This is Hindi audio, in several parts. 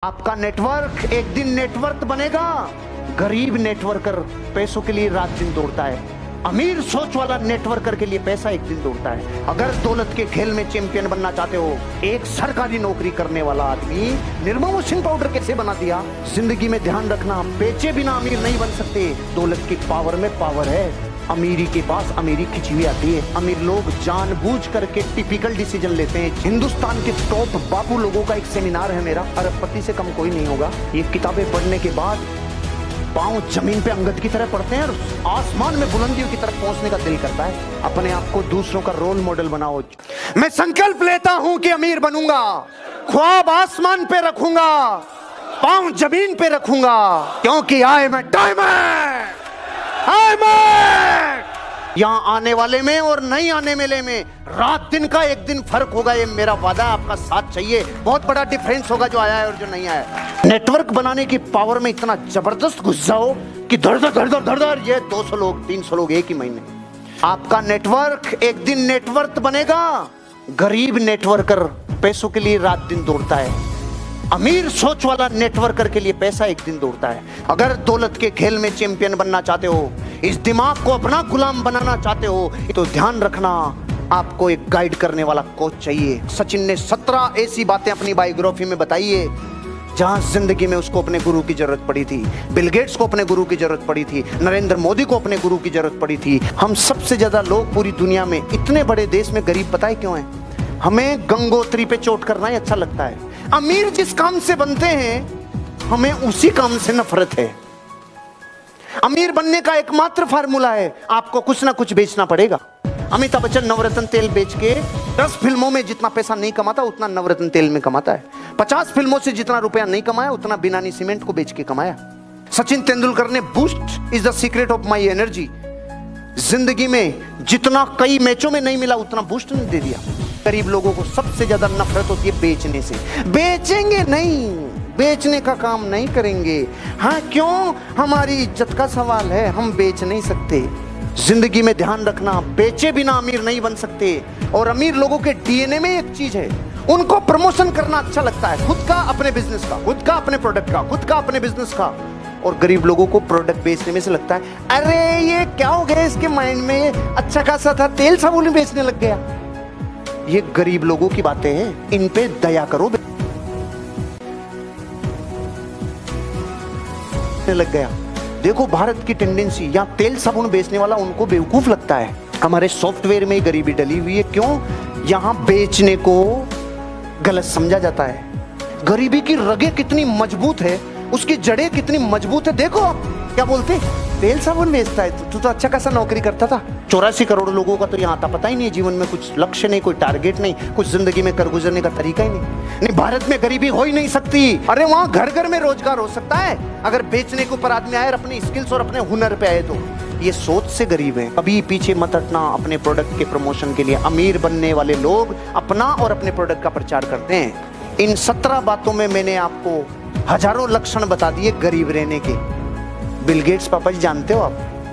आपका नेटवर्क एक दिन नेटवर्क बनेगा। गरीब नेटवर्कर पैसों के लिए रात दिन दौड़ता है, अमीर सोच वाला नेटवर्कर के लिए पैसा एक दिन दौड़ता है। अगर दौलत के खेल में चैंपियन बनना चाहते हो, एक सरकारी नौकरी करने वाला आदमी निरमा वॉशिंग पाउडर कैसे बना दिया। जिंदगी में ध्यान रखना, बेचे बिना अमीर नहीं बन सकते। दौलत की पावर में पावर है, अमीरी के पास अमीरी खिंची हुई आती है। अमीर लोग जानबूझ करके टिपिकल डिसीजन लेते हैं। हिंदुस्तान के टॉप बापू लोगों का एक सेमिनार है मेरा, अरबपति से कम कोई नहीं होगा। ये किताबें पढ़ने के बाद पांव जमीन पे अंगद की तरह पड़ते हैं और आसमान में बुलंदियों की तरफ पहुंचने का दिल करता है। अपने आप को दूसरों का रोल मॉडल बनाओ। मैं संकल्प लेता हूं कि अमीर बनूंगा, ख्वाब आसमान पे रखूंगा, पांव जमीन पे रखूंगा, क्योंकि आई एम डायमंड। यहां आने वाले में और नहीं आने वाले में रात दिन का एक दिन फर्क होगा। ये मेरा वादा है, आपका साथ चाहिए। बहुत बड़ा डिफरेंस होगा जो आया है और जो नहीं आया है। नेटवर्क बनाने की पावर में इतना जबरदस्त घुस जाओ कि धड़ धड़ ये 200 लोग 300 लोग एक ही महीने। आपका नेटवर्क एक दिन नेटवर्क बनेगा। गरीब नेटवर्कर पैसों के लिए रात दिन दौड़ता है, अमीर सोच वाला नेटवर्कर के लिए पैसा एक दिन दौड़ता है। अगर दौलत के खेल में चैंपियन बनना चाहते हो, इस दिमाग को अपना गुलाम बनाना चाहते हो, तो ध्यान रखना, आपको एक गाइड करने वाला कोच चाहिए। सचिन ने 17 ऐसी बातें अपनी बायोग्राफी में बताई है जहां जिंदगी में उसको अपने गुरु की जरूरत पड़ी थी। बिल गेट्स को अपने गुरु की जरूरत पड़ी थी, नरेंद्र मोदी को अपने गुरु की जरूरत पड़ी थी। हम सबसे ज्यादा लोग पूरी दुनिया में, इतने बड़े देश में गरीब पता है क्यों है? हमें गंगोत्री पे चोट करना ही अच्छा लगता है। अमीर जिस काम से बनते हैं हमें उसी काम से नफरत है। अमीर बनने का एकमात्र फार्मूला है, आपको कुछ ना कुछ बेचना पड़ेगा। अमिताभ बच्चन नवरत्न तेल बेच के 10 फिल्मों में जितना पैसा नहीं कमाता उतना नवरत्न तेल में कमाता है। 50 फिल्मों से जितना रुपया नहीं कमाया उतना बिनानी सीमेंट को बेच के कमाया। सचिन तेंदुलकर ने boost is the secret of my energy, जिंदगी में जितना कई मैचों में नहीं मिला उतना बूस्ट ने दे दिया। गरीब लोगों को सबसे ज्यादा नफरत होती है बेचने से। बेचेंगे नहीं, बेचने का काम नहीं करेंगे। हाँ क्यों? हमारी इज्जत का सवाल है, हम बेच नहीं सकते। जिंदगी में ध्यान रखना, बेचे बिना अमीर नहीं बन सकते। और अमीर लोगों के डीएनए में एक चीज है, उनको प्रमोशन करना अच्छा लगता है, खुद का अपने बिजनेस का, खुद का अपने प्रोडक्ट का, खुद का अपने बिजनेस का। और गरीब लोगों को प्रोडक्ट बेचने में से लगता है अरे ये क्या हो गया इसके माइंड में, ये अच्छा खासा था तेल साबुन बेचने लग गया। ये गरीब लोगों की बातें हैं, इन पे दया करो। लग गया। देखो भारत की टेंडेंसी, यहाँ तेल साबुन बेचने वाला उनको बेवकूफ लगता है। हमारे सॉफ्टवेयर में गरीबी डली हुई है। क्यों? यहाँ बेचने को गलत समझा जाता है। गरीबी की रगें कितनी मजबूत है, उसकी जड़ें कितनी मजबूत है। देखो आप क्या बोलते, तेल साबुन बेचता है, तू तो अच्छा खासा नौकरी करता था। 84 करोड़ लोगों का तो यहाँ आता पता ही नहीं है, जीवन में कुछ लक्ष्य नहीं, कोई टारगेट नहीं, कुछ जिंदगी में कर गुजरने का तरीका ही नहीं। भारत में गरीबी हो ही नहीं सकती। अरे वहाँ घर घर में रोजगार हो सकता है अगर बेचने के ऊपर आदमी आए और अपनी स्किल्स और अपने हुनर पे आए तो। ये सोच से गरीब है। अभी पीछे मत हटना अपने प्रोडक्ट के प्रमोशन के लिए। अमीर बनने वाले लोग अपना और अपने प्रोडक्ट का प्रचार करते हैं। इन 17 बातों में मैंने आपको हजारों लक्षण बता दिए गरीब रहने के। बिल गेट्स पापा जी जानते हो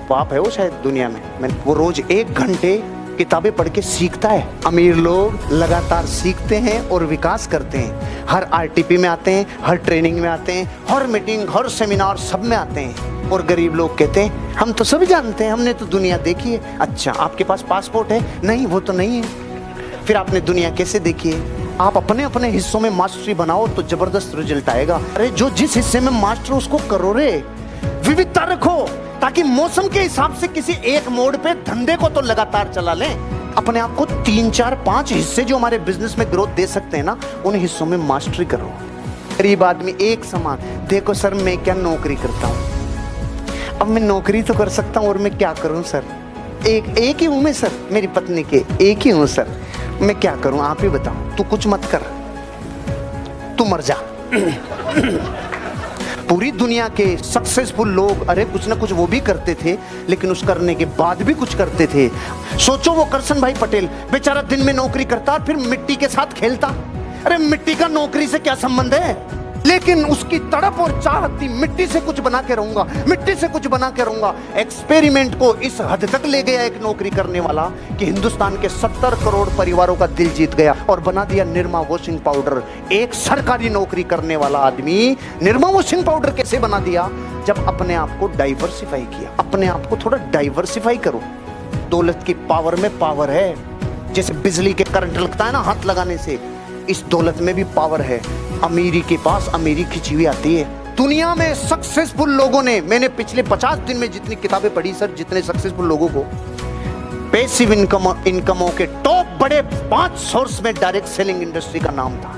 आप है वो शायद दुनिया में, वो रोज 1 घंटे किताबें पढ़ के सीखता है। अमीर लोग लगातार सीखते हैं और विकास करते हैं। हर आरटीपी में आते हैं, हर ट्रेनिंग में आते हैं, हर मीटिंग, हर सेमिनार सब में आते हैं। और गरीब लोग कहते हैं हम तो सब जानते हैं, हमने तो दुनिया देखी है। अच्छा आपके पास पासपोर्ट है? नहीं, वो तो नहीं है। फिर आपने दुनिया कैसे देखी है? आप अपने अपने हिस्सों में मास्टरी बनाओ तो जबरदस्त रिजल्ट आएगा। अरे जो जिस हिस्से में मास्टर उसको करो रे, विविधता रखो ताकि मौसम के हिसाब से किसी एक मोड़ पे धंधे को तो लगातार चला लें। अपने आप को 3, 4, 5 हिस्से जो हमारे बिजनेस में ग्रोथ दे सकते हैं ना, उन हिस्सों में मास्टरी करो। गरीब आदमी एक समान, देखो सर मैं क्या नौकरी करता हूँ, अब मैं नौकरी तो कर सकता हूँ और मैं क्या करूँ सर, एक ही हूँ मैं सर, मेरी पत्नी के एक ही हूँ सर, मैं क्या करूँ आप ही बताओ। तू कुछ मत कर, तू मर जा। पूरी दुनिया के सक्सेसफुल लोग अरे कुछ ना कुछ वो भी करते थे, लेकिन उस करने के बाद भी कुछ करते थे। सोचो वो करसन भाई पटेल बेचारा दिन में नौकरी करता और फिर मिट्टी के साथ खेलता। अरे मिट्टी का नौकरी से क्या संबंध है? लेकिन उसकी तड़प और चाहत थी, मिट्टी से कुछ बना के रहूंगा, मिट्टी से कुछ बना के रहूंगा। एक्सपेरिमेंट को इस हद तक ले गया एक नौकरी करने वाला कि हिंदुस्तान के 70 करोड़ परिवारों का दिल जीत गया और बना दिया निरमा वॉशिंग पाउडर। एक सरकारी नौकरी करने वाला आदमी निरमा वॉशिंग पाउडर कैसे बना दिया? जब अपने आप को डाइवर्सिफाई किया। अपने आप को थोड़ा डाइवर्सिफाई करो। दौलत की पावर में पावर है। जैसे बिजली के करंट लगता है ना हाथ लगाने से, इस दौलत में भी पावर है। अमीरी के पास अमीरी खिंची हुई आती है। दुनिया में सक्सेसफुल लोगों ने, मैंने पिछले 50 दिन में जितनी किताबें पढ़ी सर, जितने सक्सेसफुल लोगों को पैसिव इनकमों के टॉप बड़े 5 सोर्स में डायरेक्ट सेलिंग इंडस्ट्री का नाम था।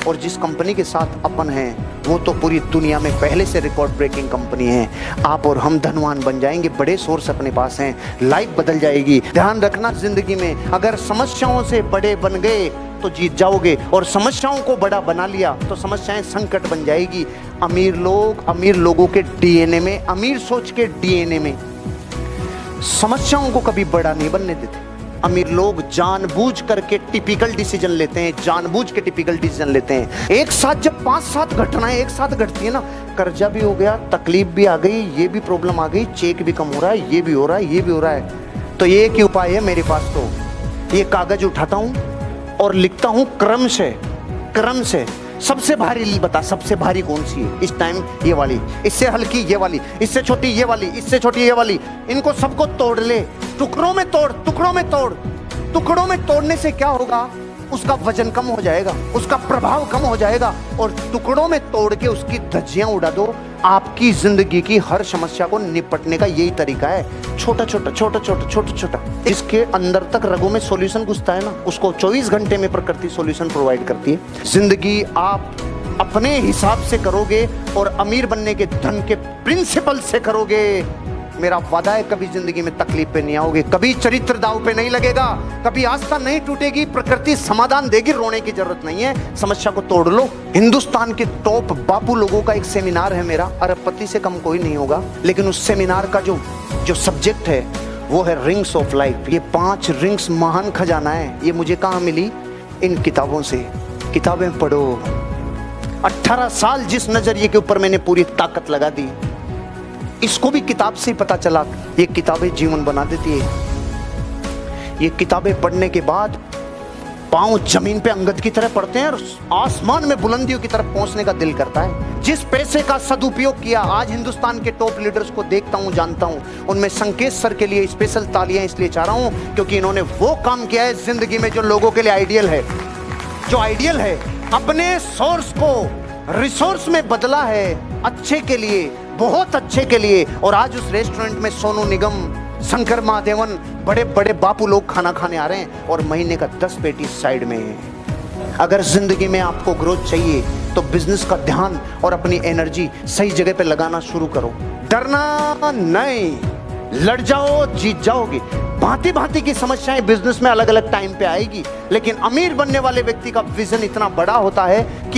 और जिस कंपनी के साथ अपन हैं वो तो पूरी दुनिया में पहले से रिकॉर्ड ब्रेकिंग कंपनी है। आप और हम धनवान बन जाएंगे, बड़े सोर्स अपने पास हैं, लाइफ बदल जाएगी। ध्यान रखना जिंदगी में, अगर समस्याओं से बड़े बन गए तो जीत जाओगे, और समस्याओं को बड़ा बना लिया तो समस्याएं संकट बन जाएगी। अमीर लोगों के डीएनए में, अमीर सोच के डीएनए में समस्याओं को कभी बड़ा नहीं बनने देते। अमीर लोग जानबूझ करके टिपिकल डिसीजन लेते हैं, जानबूझ के टिपिकल डिसीजन लेते हैं। एक साथ जब 5-7 घटनाएं एक साथ घटती है ना, कर्जा भी हो गया, तकलीफ भी आ गई, ये भी प्रॉब्लम आ गई, चेक भी कम हो रहा है, ये भी हो रहा है, ये भी हो रहा है, तो ये एक ही उपाय है मेरे पास। तो ये कागज उठाता हूं और लिखता हूं क्रम से। सबसे भारी बता, सबसे भारी कौन सी है इस टाइम? ये वाली, इससे हल्की ये वाली, इससे छोटी ये वाली, इससे छोटी ये वाली। इनको सबको तोड़ ले, टुकड़ों में तोड़। टुकड़ों में तोड़ने से क्या होगा? उसका वजन कम हो जाएगा, उसका प्रभाव कम हो जाएगा, और टुकड़ों में तोड़ के उसकी धज्जियां उड़ा दो। आपकी जिंदगी की हर समस्या को निपटने का यही तरीका है, छोटा। इसके अंदर तक रगों में सॉल्यूशन घुसता है ना, उसको 24 घंटे में प्रकृति सॉल्यूशन प्रोवाइड करती है। जिंदगी आप अपने हिसाब से करोगे और अमीर बनने के धन के प्रिंसिपल से करोगे, मेरा वादा है कभी जिंदगी में तकलीफ पे नहीं आओगे, कभी चरित्र दाव पे नहीं लगेगा, कभी आस्था नहीं टूटेगी, प्रकृति समाधान देगी, रोने की जरूरत नहीं है, समस्या को तोड़ लो। हिंदुस्तान के टॉप बापू लोगों का एक सेमिनार है मेरा, अरबपति से कम कोई नहीं होगा, लेकिन उस सेमिनार का जो सब्जेक्ट है वो है रिंग्स ऑफ लाइफ। ये 5 रिंग्स महान खजाना है। ये मुझे कहाँ मिली? इन किताबों से। किताबें पढ़ो। 18 साल जिस नजरिए के ऊपर मैंने पूरी ताकत लगा दी, इसको भी किताब से ही पता चला। ये किताबें जीवन बना देती है। ये किताबें पढ़ने के बाद पांव जमीन पे अंगद की तरह पड़ते हैं और आसमान में बुलंदियों की तरफ पहुंचने का दिल करता है। जिस पैसे का सदुपयोग किया, आज हिंदुस्तान के टॉप लीडर्स को देखता हूं, जानता हूं, उनमें संकेत सर के लिए स्पेशल तालियां इसलिए चाह रहा हूं क्योंकि इन्होंने वो काम किया है जिंदगी में जो लोगों के लिए आइडियल है। जो आइडियल है, अपने सोर्स को रिसोर्स में बदला है, अच्छे के लिए, बहुत अच्छे के लिए। और आज उस रेस्टोरेंट में सोनू निगम, शंकर महादेवन, बड़े बड़े बापू लोग खाना खाने आ रहे हैं और महीने का 10 पेटी साइड में है। अगर जिंदगी में आपको ग्रोथ चाहिए तो बिजनेस का ध्यान और अपनी एनर्जी सही जगह पे लगाना शुरू करो। डरना नहीं, लड़ जाओ, जीत जाओगे। भांति भांति की समस्याएं बिजनेस में अलग अलग टाइम पे आएगी, लेकिन अमीर बनने वाले व्यक्ति का विजन इतना बड़ा होता है कि